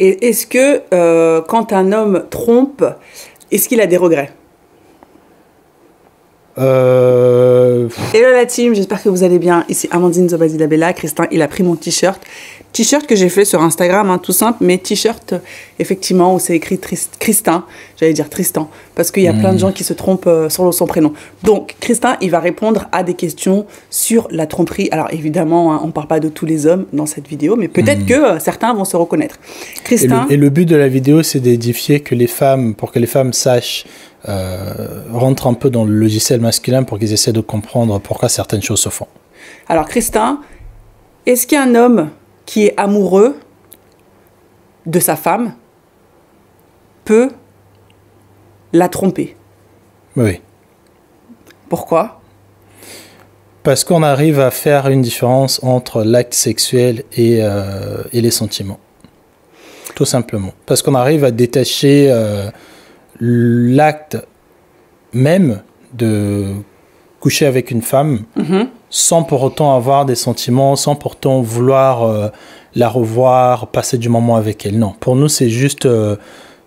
Et est-ce que quand un homme trompe, est-ce qu'il a des regrets? Hello la team, j'espère que vous allez bien. Ici Amandine Zobazidabella. Christin, il a pris mon t-shirt que j'ai fait sur Instagram, hein, tout simple, mais t-shirt effectivement où c'est écrit Christin, j'allais dire Tristan, parce qu'il y a plein de gens qui se trompent sur son prénom. Donc Christin, il va répondre à des questions sur la tromperie. Alors évidemment, hein, on ne parle pas de tous les hommes dans cette vidéo, mais peut-être que certains vont se reconnaître. Christin, et le but de la vidéo, c'est d'édifier que les femmes, pour que les femmes sachent, rentrent un peu dans le logiciel masculin pour qu'ils essaient de comprendre pourquoi certaines choses se font. Alors Christin, est-ce qu'un homme qui est amoureux de sa femme peut la tromper? Oui. Pourquoi? Parce qu'on arrive à faire une différence entre l'acte sexuel et les sentiments. Tout simplement. Parce qu'on arrive à détacher l'acte même de coucher avec une femme sans pour autant avoir des sentiments, sans pourtant vouloir la revoir, passer du moment avec elle. Non, pour nous, c'est juste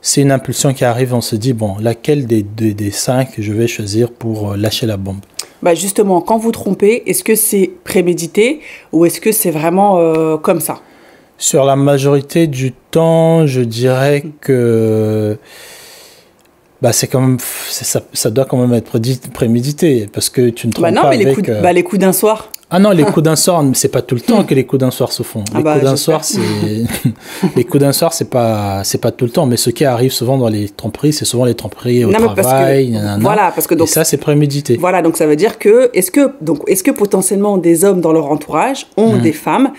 c'est une impulsion qui arrive, on se dit, bon, laquelle des 5 je vais choisir pour lâcher la bombe? Bah justement, quand vous trompez, est-ce que c'est prémédité ou est-ce que c'est vraiment comme ça? Sur la majorité du temps, je dirais que bah c'est quand même, ça doit quand même être prémédité, parce que tu ne trompes pas mais avec... les coups d'un soir. Ah non, les coups d'un soir, c'est pas tout le temps que les coups d'un soir se font. Les coups d'un soir, les coups d'un soir, c'est pas tout le temps. Mais ce qui arrive souvent dans les tromperies, c'est souvent les tromperies au travail. Voilà, parce que donc, et ça, c'est prémédité. Voilà, donc ça veut dire que est-ce que potentiellement des hommes dans leur entourage ont des femmes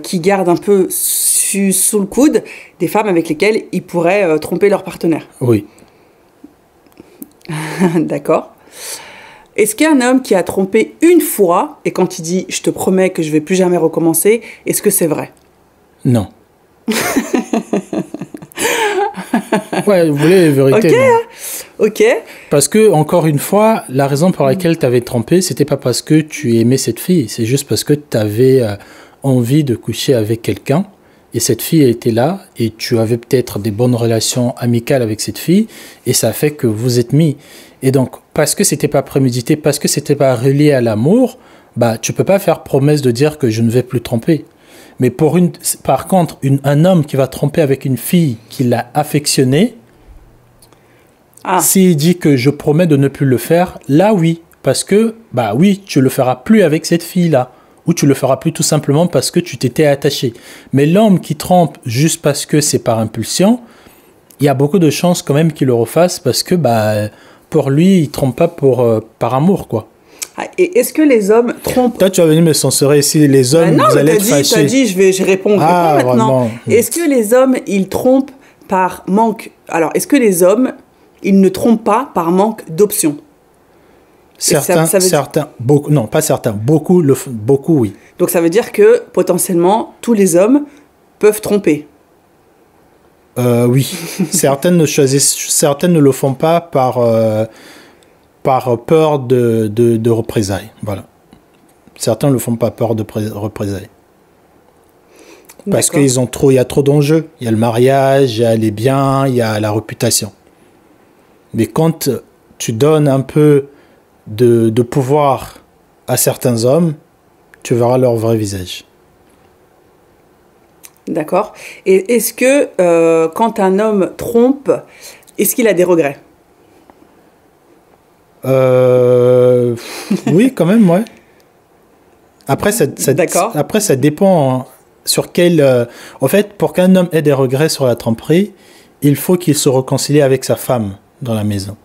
qui gardent un peu sous le coude des femmes avec lesquelles ils pourraient tromper leur partenaire? Oui. D'accord. Est-ce qu'un homme qui a trompé une fois, et quand il dit « je te promets que je vais plus jamais recommencer », est-ce que c'est vrai? Non. Ouais, vous voulez la vérité. Ok, ok. Parce que, encore une fois, la raison pour laquelle tu avais trompé, c'était pas parce que tu aimais cette fille, c'est juste parce que tu avais envie de coucher avec quelqu'un, et cette fille était là, et tu avais peut-être des bonnes relations amicales avec cette fille, et ça fait que vous êtes mis. Et donc, parce que c'était pas prémédité, parce que c'était pas relié à l'amour, bah, tu peux pas faire promesse de dire que je ne vais plus tromper. Mais par contre, un homme qui va tromper avec une fille qui l'a affectionnée, s'il dit que je promets de ne plus le faire, là oui, parce que, bah oui, tu le feras plus avec cette fille-là. Ou tu le feras plus tout simplement parce que tu t'étais attaché. Mais l'homme qui trompe juste parce que c'est par impulsion, il y a beaucoup de chances quand même qu'il le refasse parce que bah, pour lui, il trompe pas par amour, quoi. Et est-ce que les hommes trompent? Toi, tu vas venir me censurer ici, les hommes, vous allez être fâchés. Non, t'as dit, je réponds maintenant. Est-ce que les hommes, ils trompent par manque... Alors, est-ce que les hommes, ils ne trompent pas par manque d'options? Beaucoup, non, pas certains, beaucoup, oui. Donc ça veut dire que potentiellement tous les hommes peuvent tromper. Oui, certaines ne le font pas par peur de représailles. Voilà. Certains ne le font pas peur de représailles. Parce qu'il y a trop d'enjeux. Il y a le mariage, il y a les biens, il y a la réputation. Mais quand tu donnes un peu de pouvoir à certains hommes, tu verras leur vrai visage. D'accord. Et est-ce que quand un homme trompe, est-ce qu'il a des regrets? Oui, quand même, ouais. Après, ça dépend hein, sur quel... En fait, pour qu'un homme ait des regrets sur la tromperie, il faut qu'il se réconcilie avec sa femme dans la maison.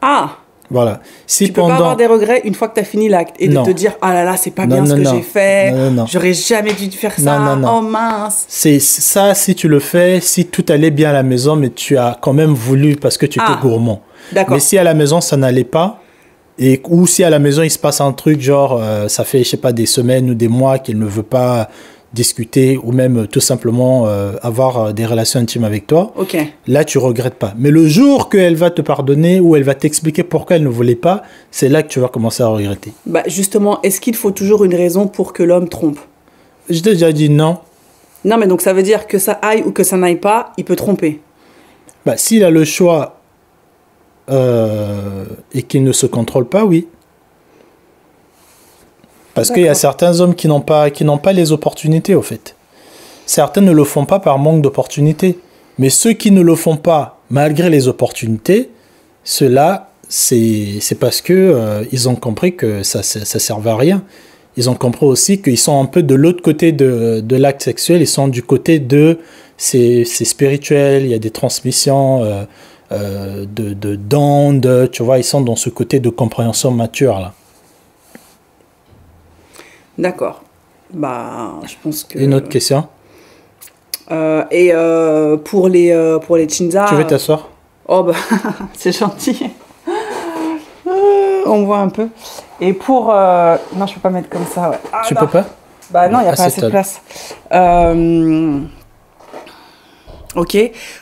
Ah! Voilà. Si tu peux pas avoir des regrets une fois que tu as fini l'acte et de te dire « Ah là là, c'est pas bien ce que j'ai fait, j'aurais jamais dû faire ça, oh mince !» C'est ça, si tu le fais, si tout allait bien à la maison, mais tu as quand même voulu parce que tu étais gourmand. Mais si à la maison, ça n'allait pas, ou si à la maison, il se passe un truc, genre, ça fait, je sais pas, des semaines ou des mois qu'il ne veut pas discuter ou même tout simplement avoir des relations intimes avec toi, là, tu regrettes pas. Mais le jour qu'elle va te pardonner ou elle va t'expliquer pourquoi elle ne voulait pas, c'est là que tu vas commencer à regretter. Bah justement, est-ce qu'il faut toujours une raison pour que l'homme trompe? Je t'ai déjà dit non. Non, mais donc ça veut dire que ça aille ou que ça n'aille pas, il peut tromper. Bah, s'il a le choix et qu'il ne se contrôle pas, oui. Parce qu'il y a certains hommes qui n'ont pas les opportunités, au fait. Certains ne le font pas par manque d'opportunités. Mais ceux qui ne le font pas, malgré les opportunités, ceux-là, c'est parce que ils ont compris que ça servait à rien. Ils ont compris aussi qu'ils sont un peu de l'autre côté de l'acte sexuel. Ils sont du côté de... C'est spirituel, il y a des transmissions d'ondes, tu vois. Ils sont dans ce côté de compréhension mature, là. D'accord. Bah, je pense que... Une autre question? Pour les chinza... Tu veux t'asseoir? Oh, bah, c'est gentil. On voit un peu. Et pour... Non, je peux pas mettre comme ça, ouais. Ah, tu non. peux pas? Bah non, il n'y a pas assez de place. Ok.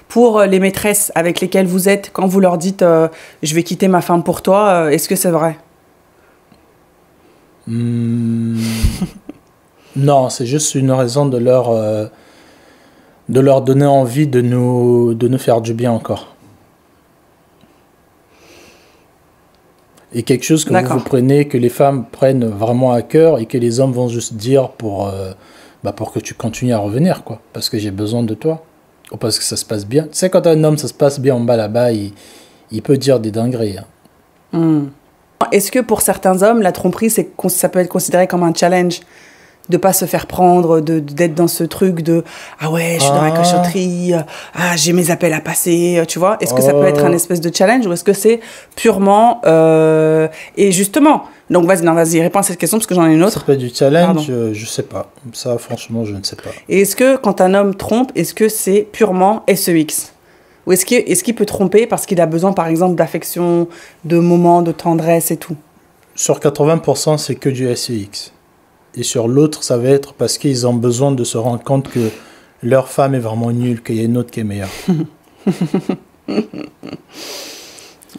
Pour les maîtresses avec lesquelles vous êtes, quand vous leur dites je vais quitter ma femme pour toi, est-ce que c'est vrai? Non, c'est juste une raison de leur donner envie de nous faire du bien encore. Et quelque chose que vous prenez, que les femmes prennent vraiment à cœur et que les hommes vont juste dire pour que tu continues à revenir, quoi. Parce que j'ai besoin de toi. Ou parce que ça se passe bien. Tu sais, quand un homme, ça se passe bien en bas là-bas, il peut dire des dingueries. Hein. Est-ce que pour certains hommes, la tromperie, ça peut être considéré comme un challenge? De pas se faire prendre, d'être dans ce truc de « Ah ouais, je suis dans la cochonnerie, ah, j'ai mes appels à passer », tu vois? Est-ce que ça peut être un espèce de challenge ou est-ce que c'est purement... Et justement, donc vas-y, réponds à cette question parce que j'en ai une autre. Ça peut être du challenge, je sais pas. Ça, franchement, je ne sais pas. Et est-ce que quand un homme trompe, est-ce que c'est purement SEX? Ou est-ce qu'il peut tromper parce qu'il a besoin, par exemple, d'affection, de moments, de tendresse et tout? Sur 80%, c'est que du SEX. Et sur l'autre, ça va être parce qu'ils ont besoin de se rendre compte que leur femme est vraiment nulle, qu'il y a une autre qui est meilleure.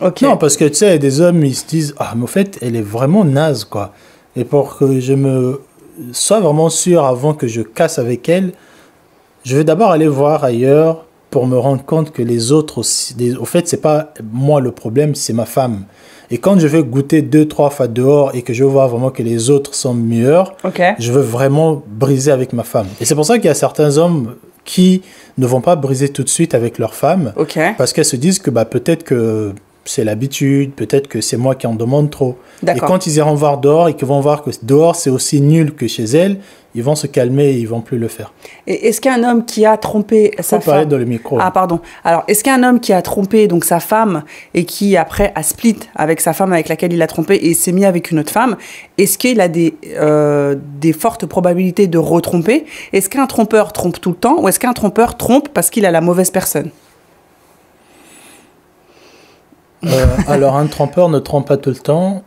Okay. Non, parce que tu sais, il y a des hommes, ils se disent « Ah, mais au fait, elle est vraiment naze, quoi. » Et pour que je me sois vraiment sûr avant que je casse avec elle, je vais d'abord aller voir ailleurs pour me rendre compte que les autres aussi... Au fait, c'est pas moi le problème, c'est ma femme. Et quand je vais goûter 2-3 fois dehors et que je vois vraiment que les autres sont meilleurs, je veux vraiment briser avec ma femme. Et c'est pour ça qu'il y a certains hommes qui ne vont pas briser tout de suite avec leur femme, parce qu'elles se disent que peut-être que c'est l'habitude, peut-être que c'est moi qui en demande trop. Et quand ils iront voir dehors et qu'ils vont voir que dehors c'est aussi nul que chez elles, ils vont se calmer et ils vont plus le faire. Et est-ce qu'un homme qui a trompé sa femme... parler dans le micro. Ah, pardon. Alors, est-ce qu'un homme qui a trompé donc sa femme et qui après a split avec sa femme avec laquelle il a trompé et s'est mis avec une autre femme, est-ce qu'il a des fortes probabilités de retromper? Est-ce qu'un trompeur trompe tout le temps ou est-ce qu'un trompeur trompe parce qu'il a la mauvaise personne? Alors, un trompeur ne trompe pas tout le temps.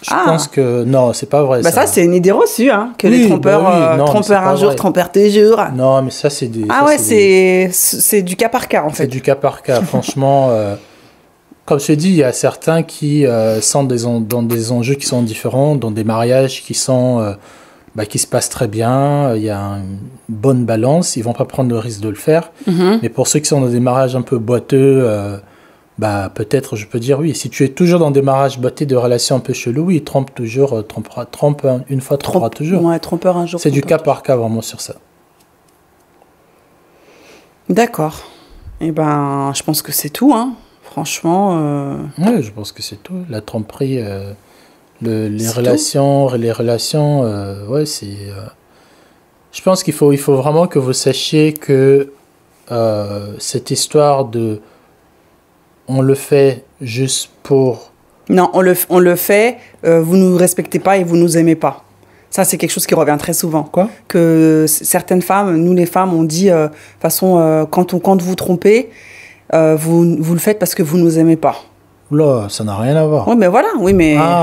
Je pense que... Non, c'est pas vrai, ça, c'est une idée reçue, hein, que les trompeurs... trompeurs un jour, trompeurs toujours. Non, mais ça, c'est des... c'est du cas par cas, en fait. C'est du cas par cas. Franchement, comme je te dis, il y a certains qui sont dans des enjeux qui sont différents, dans des mariages qui sont... qui se passent très bien, il y a une bonne balance, ils vont pas prendre le risque de le faire. Mais pour ceux qui sont dans des mariages un peu boiteux... peut-être je peux dire oui. Si tu es toujours dans des mariages bâtis de relations un peu cheloues, oui, trompe toujours, trompe une fois, trompera toujours. Ouais, trompeur un jour. C'est du cas par cas vraiment sur ça. D'accord. Eh ben, je pense que c'est tout, hein. Franchement. Oui, je pense que c'est tout. La tromperie, les relations, ouais, c'est. Je pense qu'il faut vraiment que vous sachiez que cette histoire de on le fait juste pour... Non, on le fait, vous ne nous respectez pas et vous ne nous aimez pas. Ça, c'est quelque chose qui revient très souvent. Quoi? Que certaines femmes, nous les femmes, on dit, de toute façon, quand vous trompez, vous le faites parce que vous ne nous aimez pas. Là, ça n'a rien à voir. Oui, mais voilà,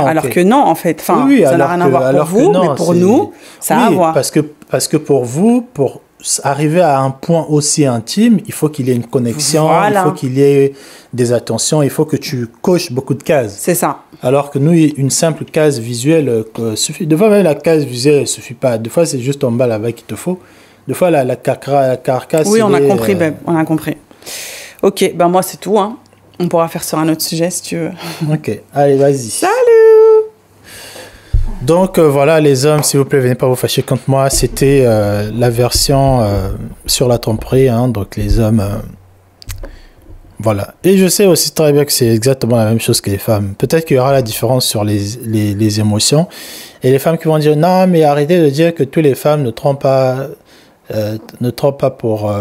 alors que non, en fait. Enfin, ça n'a rien à voir pour vous, mais pour nous, ça a à voir. Parce que pour vous, pour arriver à un point aussi intime, il faut qu'il y ait une connexion, il faut qu'il y ait des attentions, il faut que tu coches beaucoup de cases. C'est ça. Alors que nous, une simple case visuelle suffit. Des fois, même la case visuelle ne suffit pas. Des fois, c'est juste en bas là-bas qu'il te faut. Des fois, la carcasse... Oui, on a compris, Beb, on a compris. Ok, ben moi, c'est tout. Hein. On pourra faire sur un autre sujet, si tu veux. Ok, allez, vas-y. Salut! Donc, voilà, les hommes, s'il vous plaît, venez pas vous fâcher contre moi. C'était la version sur la tromperie. Hein, donc, les hommes... voilà. Et je sais aussi très bien que c'est exactement la même chose que les femmes. Peut-être qu'il y aura la différence sur les émotions. Et les femmes qui vont dire, non, mais arrêtez de dire que toutes les femmes ne trompent pas pour...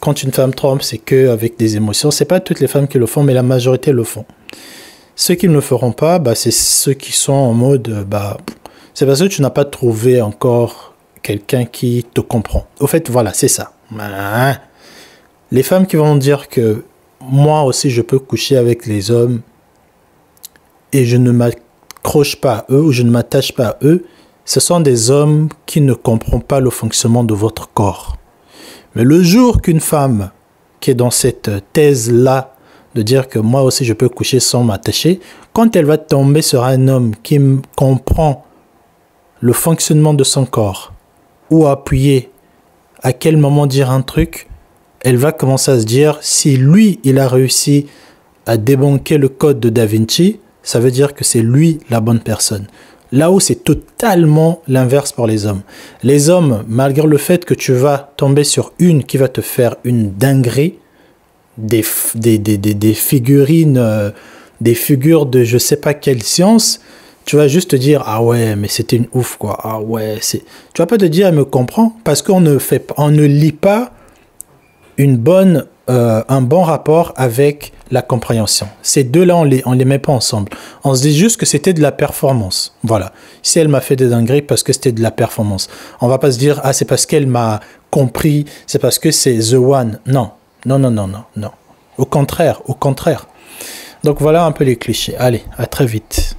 quand une femme trompe, c'est qu'avec des émotions. C'est pas toutes les femmes qui le font, mais la majorité le font. Ceux qui ne le feront pas, c'est ceux qui sont en mode, c'est parce que tu n'as pas trouvé encore quelqu'un qui te comprend. Au fait, voilà, c'est ça. Les femmes qui vont dire que moi aussi je peux coucher avec les hommes et je ne m'accroche pas à eux ou je ne m'attache pas à eux, ce sont des hommes qui ne comprennent pas le fonctionnement de votre corps. Mais le jour qu'une femme qui est dans cette thèse-là de dire que moi aussi je peux coucher sans m'attacher, quand elle va tomber sur un homme qui comprend le fonctionnement de son corps, où appuyer, à quel moment dire un truc, elle va commencer à se dire, si lui, il a réussi à débunker le code de Da Vinci, ça veut dire que c'est lui la bonne personne. Là où c'est totalement l'inverse pour les hommes. Les hommes, malgré le fait que tu vas tomber sur une qui va te faire une dinguerie, des figurines, des figures de je sais pas quelle science, tu vas juste te dire, ah ouais, mais c'était une ouf, quoi. Ah ouais, c'est... Tu vas pas te dire, elle me comprend, parce qu'on ne lit pas un bon rapport avec la compréhension. Ces deux-là, on les met pas ensemble. On se dit juste que c'était de la performance. Voilà. Si elle m'a fait des dingueries parce que c'était de la performance. On va pas se dire, ah, c'est parce qu'elle m'a compris, c'est parce que c'est the one. Non. Non, non, non, non, non. Au contraire, au contraire. Donc voilà un peu les clichés. Allez, à très vite.